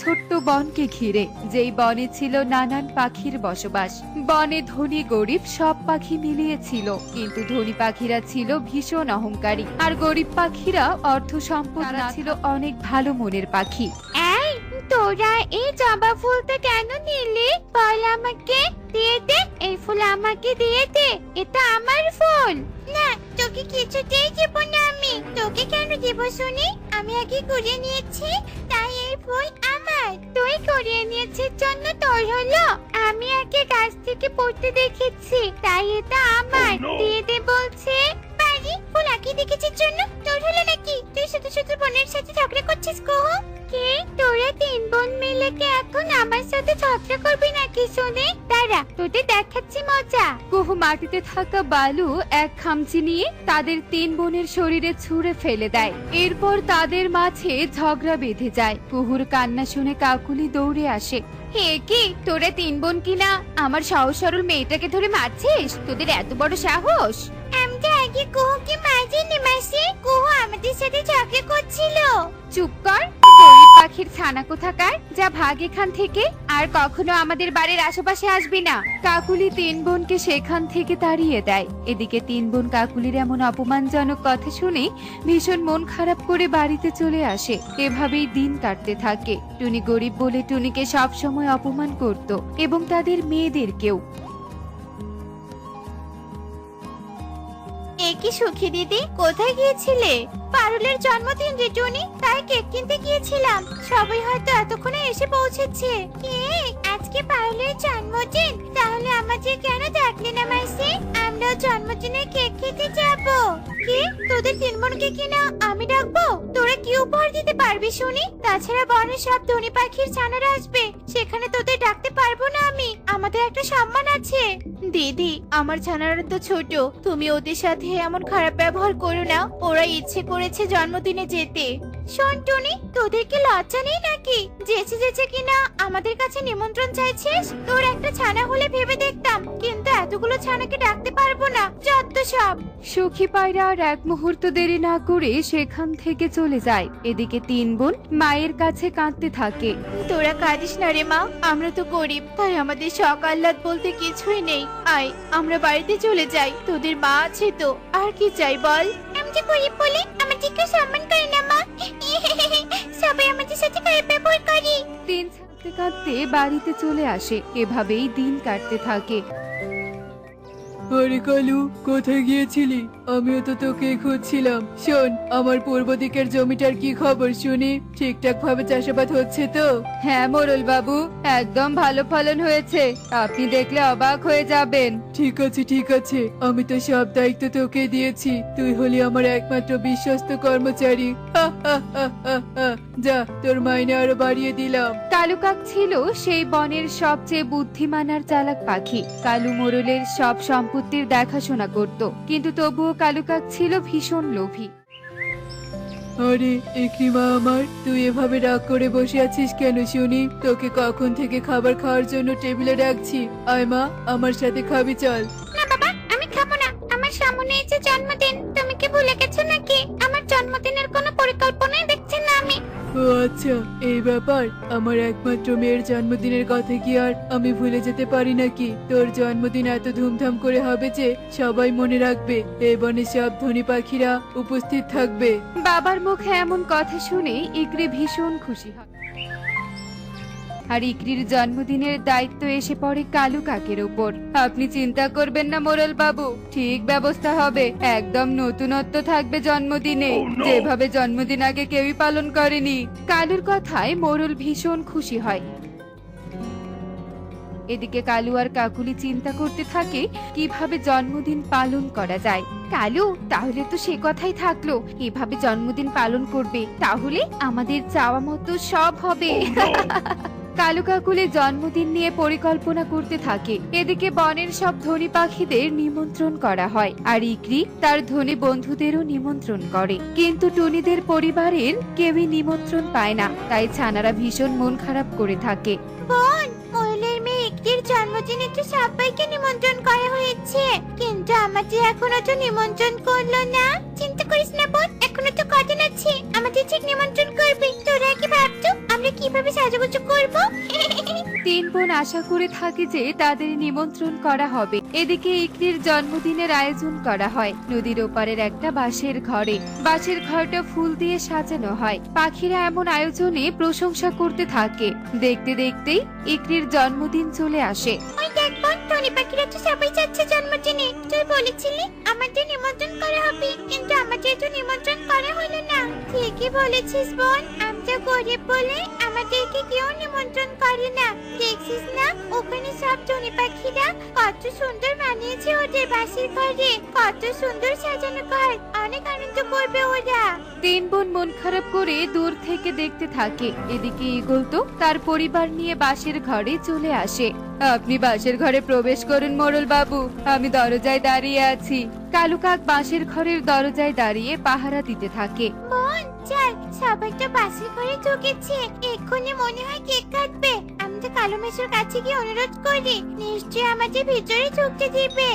ছোট্ট বনকে ঘিরে, যেই বনে ছিল নানান পাখির বসবাস। বনে ধনী গরিব সব পাখি মিলিয়ে ছিল, কিন্তু ধনী পাখিরা ছিল ভীষণ অহংকারী, আর গরিব পাখিরা অর্থ সম্পদ ছিল অনেক ভালো মনের পাখি। এই তোরা এই জবা ফুলটা কেন নিলি বল আমাকে। দিয়ে দে, এই ফুল আমাকে দিয়ে দে, এটা আমার ফুল। না, তোকে কিছুতেই দেব না আমি। তোকে কেন দেব শুনি? আমি আগে কুড়িয়ে নিয়েছি, তাই এই ফুল আমার। তুই কুড়িয়ে নিয়েছিস জন্য তোর হলো? আমি আগে গাছ থেকে পড়তে দেখেছি, তাই এটা আমার। দিয়ে দে বলছে। পারি, ফুল আগে দেখেছিস জন্য তোর হলো নাকি? তুই শুধু শুধু বোনের সাথে ঝগড়া করছিস কহ? কে তোরা তিন বোন মিলে কি এখন আমার সাথে ঝগড়া করবি নাকি শুনে? দাঁড়া, তোদের দেখাচ্ছি মজা। কুহু মাটিতে থাকা বালু এক খামচি নিয়ে তাদের তিন বোনের শরীরে ছুঁড়ে ফেলে দেয়। এরপর তাদের মাঝে ঝগড়া বেঁধে যায়। কুহুর কান্না শুনে কাকুলি দৌড়ে আসে। হে কি, তোরা তিন বোন কিনা আমার সহজ সরল মেয়েটাকে ধরে মারছিস? তোদের এত বড় সাহস! আমরা আগে কুহুকে মারিনি মাসি, কুহু আমাদের সাথে ঝগড়া করছিল। চুপ কর, গরিব পাখির ছানা কোথাকার, যা ভাগ এখান থেকে, আর কখনো আমাদের বাড়ির আশেপাশে আসবি না। কাকুলি তিন বোনকে সেখান থেকে তাড়িয়ে দেয়। এদিকে তিন বোন কাকুলির এমন অপমানজনক কথা শুনে ভীষণ মন খারাপ করে বাড়িতে চলে আসে। এভাবেই দিন কাটতে থাকে। টুনি গরিব বলে টুনিকে সব সময় অপমান করত, এবং তাদের মেয়েদেরকেও। এ কি সুখী দিদি, কোথায় গিয়েছিলে? পারুলের জন্মদিন রে টুনি, তাই কেক কিনতে গিয়েছিলাম। সবাই হয়তো এতক্ষণে এসে পৌঁছেছে। কে? আজকে পারুলের জন্মদিন? তাহলে আমাদের কেন ডাকলি না মাসি? আমরাও জন্মদিনে কেক খেতে যাব। কি, তোদের তিন বোনকে কিনা আমি ডাকবো? তোরা কি উপহার দিতে পারবি শুনি? তাছাড়া বনের সব ধনী পাখির ছানারা আসবে, সেখানে তোদের ডাকতে পারবো না আমি। আমাদের একটা সম্মান আছে। দিদি, আমার ছানারা তো ছোট, তুমি ওদের সাথে এমন খারাপ ব্যবহার করো না। ওরা ইচ্ছে করেছে জন্মদিনে যেতে। শোন টুনি, তোদের কি লজ্জা নেই নাকি? যেচে যেচে কিনা আমাদের কাছে নিমন্ত্রণ চাইছিস? তোর একটা ছানা হলে ভেবে দেখতাম, কিন্তু এতগুলো ছানাকে ডাকতে পারবো না। যত সব। সুখী পায়রা আর এক মুহূর্ত দেরি না করে সেখান থেকে চলে যায়। এদিকে তিন বোন মায়ের কাছে কাঁদতে থাকে। তোরা কাঁদিস না রে মা, আমরা তো গরিব, তাই আমাদের শখ আহ্লাদ বলতে কিছুই নেই। আয়, আমরা বাড়িতে চলে যাই। তোদের মা আছে তো, আর কি চাই বল? আমি যে গরিব বলে আমাদেরকে সম্মান করে না মা। সবাই আমাদের সাথে খারাপ ব্যবহার করে। তিন কাঁদতে কাঁদতে বাড়িতে চলে আসে। এভাবেই দিন কাটতে থাকে। আরে কালু, কোথায় গিয়েছিলি? আমিও তো তোকে খুঁজছিলাম। শোন, আমার পূর্ব দিকের জমিটার কি খবর শুনি? ঠিকঠাক ভাবে চাষাবাদ হচ্ছে তো? হ্যাঁ মোরল বাবু, একদম ভালো ফলন হয়েছে। আপনি দেখলে অবাক হয়ে যাবেন। ঠিক আছে ঠিক আছে, আমি তো সব দায়িত্ব তোকে দিয়েছি। তুই হলি আমার একমাত্র বিশ্বস্ত কর্মচারী। হা, হা, হা, হা, হা। যা, তোর মাইনে আরো বাড়িয়ে দিলাম। কালু কাক ছিল সেই বনের সবচেয়ে বুদ্ধিমান আর চালাক পাখি। কালু মোরলের সব সম্পত্তির দেখাশোনা করত, কিন্তু তবুও কালু কাক ছিল ভীষণ লোভী। আরে ইকরিমা আমার, তুই এভাবে রাগ করে বসে আছিস কেন শুনি? তোকে কখন থেকে খাবার খাওয়ার জন্য টেবিলে ডাকছি। আয় মা, আমার সাথে খাবি চল। না বাবা, আমি খাবো না। আমার সামনে এসে জন্মদিন, তুমি কি ভুলে গেছো নাকি? আমার জন্মদিনের কোনো পরিকল্পনাই দেখছি না আমি। ও আচ্ছা, এই ব্যাপার। আমার একমাত্র মেয়ের জন্মদিনের কথা কি আর আমি ভুলে যেতে পারি নাকি? তোর জন্মদিন এত ধুমধাম করে হবে যে সবাই মনে রাখবে। এই বনে সব ধনী পাখিরা উপস্থিত থাকবে। বাবার মুখে এমন কথা শুনে ইকরি ভীষণ খুশি হয়। আর ইকরির জন্মদিনের দায়িত্ব এসে পড়ে কালু কাকের উপর। আপনি চিন্তা করবেন না মোরল বাবু, ঠিক ব্যবস্থা হবে। একদম নতুনত্ব থাকবে জন্মদিনে, যেভাবে জন্মদিন আগে কেউই পালন করেনি। কালুর কথায় মোরল ভীষণ খুশি হয়। এদিকে কালু আর কাকুলি চিন্তা করতে থাকে কিভাবে জন্মদিন পালন করা যায়। কালু, তাহলে তো সে কথাই থাকলো, এভাবে জন্মদিন পালন করবে, তাহলে আমাদের চাওয়া মতো সব হবে। কালু কাকুলি জন্মদিন নিয়ে পরিকল্পনা করতে থাকে। এদিকে বনের সব ধনী পাখিদের নিমন্ত্রণ করা হয়, আর ইকরি তার ধনী বন্ধুদেরও নিমন্ত্রণ করে। কিন্তু টুনিদের পরিবারের কেউই নিমন্ত্রণ পায় না, তাই ছানারা ভীষণ মন খারাপ করে থাকে। বোন, মোরলের মেয়ে একটির জন্মদিনে তো সবাইকে নিমন্ত্রণ করা হয়েছে, কিন্তু আমাদের এখনো তো নিমন্ত্রণ করলো না। চিন্তা করিস না বোন, এখনো তো কদিন আছে, আমাদের ঠিক নিমন্ত্রণ করবে। তোরা কি ভাবছো আমরা কিভাবে সাজুগুজু করব? তিন বোন আশা করে থাকে যে তাদের নিমন্ত্রণ করা হবে। এদিকে ইকরির জন্মদিনের আয়োজন করা হয় নদীর ওপারের একটা বাঁশের ঘরে। বাঁশের ঘরটা ফুল দিয়ে সাজানো হয়। পাখিরা এমন আয়োজনে প্রশংসা করতে থাকে। দেখতে দেখতেই ইকরির জন্মদিন চলে আসে। ওই দেখ বোন, টনি পাখিরা তো সবাই যাচ্ছে জন্মদিনে। তুই বলেছিলি আমাদের নিমন্ত্রণ করা হবে, কিন্তু আমাদের তো নিমন্ত্রণ করা হলো না। ঠিকই বলেছিস বোন, আমরা গরিব বলে আমাদেরকে কেউ নিমন্ত্রণ করে না। দেখছিস না ওখানে সব টনি পাখিরা কত সুন্দর মানিয়েছে ওদের বাসির ঘরে। কত সুন্দর সাজানো ঘর, অনেক আনন্দ করবে ওরা। তিন বোন মন খারাপ করে দূর থেকে দেখতে থাকে। এদিকে ঈগল তো তার পরিবার নিয়ে বাঁশের ঘরে চলে আসে। আপনি বাঁশের ঘরে প্রবেশ করুন মোড়ল বাবু, আমি দরজায় দাঁড়িয়ে আছি। কালু কাক বাঁশের ঘরের দরজায় দাঁড়িয়ে পাহারা দিতে থাকে। বোন চল, সবাই তো বাসির ঘরে ঢুকেছে, এক্ষুনি মনে হয় কেক কাটবে। আমরা কালো মেসোর কাছে গিয়ে অনুরোধ করি, নিশ্চয়ই আমাদের ভিতরে ঢুকতে দিবে।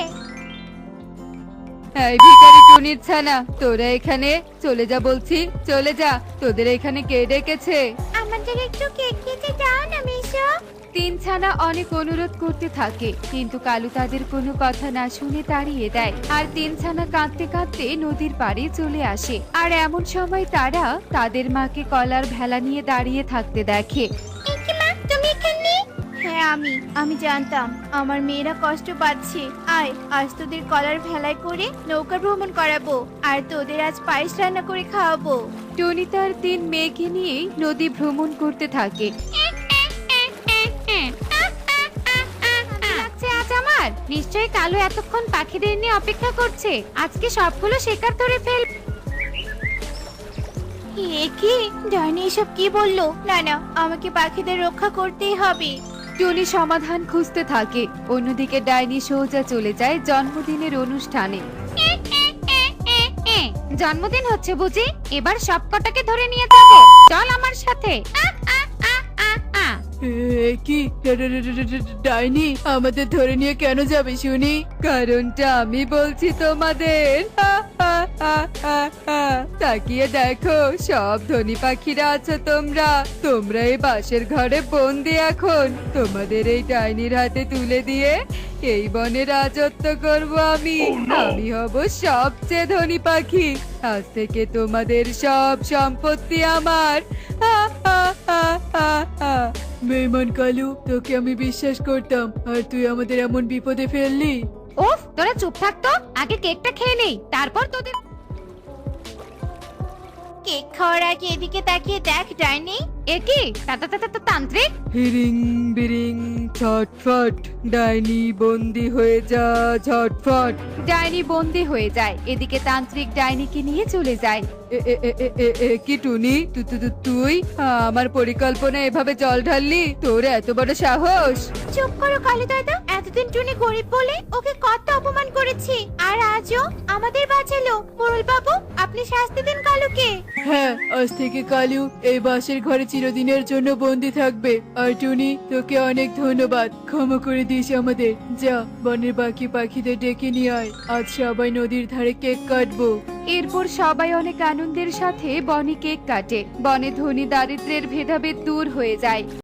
এই ভিখারি টুনির ছানা, তোরা এখানে চলে যা বলছি, চলে যা। তোদের এখানে কে ডেকেছে? আমাদের একটু কেক খেতে দাও না মেসো। তিন ছানা অনেক অনুরোধ করতে থাকে, কিন্তু কালু তাদের কোনো কথা না শুনে তাড়িয়ে দেয়। আর তিন ছানা কাঁদতে কাঁদতে নদীর পাড়ে চলে আসে। আর এমন সময় তারা তাদের মাকে কলার ভেলা নিয়ে দাঁড়িয়ে থাকতে দেখে। একি মা, তুমি এখানে? হ্যাঁ আমি জানতাম আমার মেয়েরা কষ্ট পাচ্ছে। আয়, আজ তোদের কলার ভেলায় করে নৌকা ভ্রমণ করাবো, আর তোদের আজ পায়েস রান্না করে খাওয়াবো। টনি তার তিন মেয়েকে নিয়ে নদী ভ্রমণ করতে থাকে। লাগছে আজ আমার। নিশ্চয়ই কালু এতক্ষণ পাখিদের নিয়ে অপেক্ষা করছে। আজকে সবগুলো শিকার ধরে ফেল। এ কি ডাইনি এসব কি বললো? না না, আমাকে পাখিদের রক্ষা করতেই হবে। টনি সমাধান খুঁজতে থাকে। অন্যদিকে ডাইনি সোজা চলে যায় জন্মদিনের অনুষ্ঠানে। জন্মদিন হচ্ছে বুঝি? এবার সবকটাকে ধরে নিয়ে যাবো, চল আমার সাথে। কি ডাইনি আমাদের ধরে নিয়ে কেন যাবে শুনি? কারণটা আমি বলছি তোমাদের। তাকিয়ে দেখো, সব ধনী পাখিরা আছো তোমরা। তোমরা এই বাঁশের ঘরে বন্দি। এখন তোমাদের এই ডাইনির হাতে তুলে দিয়ে এই বনে রাজত্ব করব আমি। আমি হব সবচেয়ে ধনী পাখি। আজ থেকে তোমাদের সব সম্পত্তি আমার। মেহমান কালু, তোকে আমি বিশ্বাস করতাম, আর তুই আমাদের এমন বিপদে ফেললি। ওফ, তোরা চুপ থাকতো। আগে কেকটা খেয়ে নেই, তারপর তোদের। কেক খাওয়ার আগে এদিকে তাকিয়ে দেখ ডাইনি। একই তান্ত্রিক। হিরিং বিরিং ছটফট, ডাইনি বন্দি হয়ে যা ঝটফট। ডাইনি বন্দি হয়ে যায়। এদিকে তান্ত্রিক ডাইনিকে নিয়ে চলে যায়। কি টুনি, তুই আমার পরিকল্পনা এভাবে জল ঢাললি? তোর এত বড় সাহস? চুপ করো কালু দাদা, এতদিন টুনি গরিব বলে ওকে কত অপমান করেছি, আর আজও আমাদের বাঁচালো। মোড়ল বাবু, আপনি শাস্তি দিন কালুকে। হ্যাঁ, আজ থেকে কালু এই বাঁশের ঘরে চিরদিনের জন্য বন্দি থাকবে। আর টুনি, তোকে অনেক ধন্যবাদ, ক্ষমা করে দিস আমাদের। যা, বনের বাকি পাখিদের ডেকে নিয়ে আয়, আজ সবাই নদীর ধারে কেক কাটবো। এরপর সবাই অনেক আনন্দের সাথে বনে কেক কাটে। বনে ধনী দারিদ্র্যের ভেদাভেদ দূর হয়ে যায়।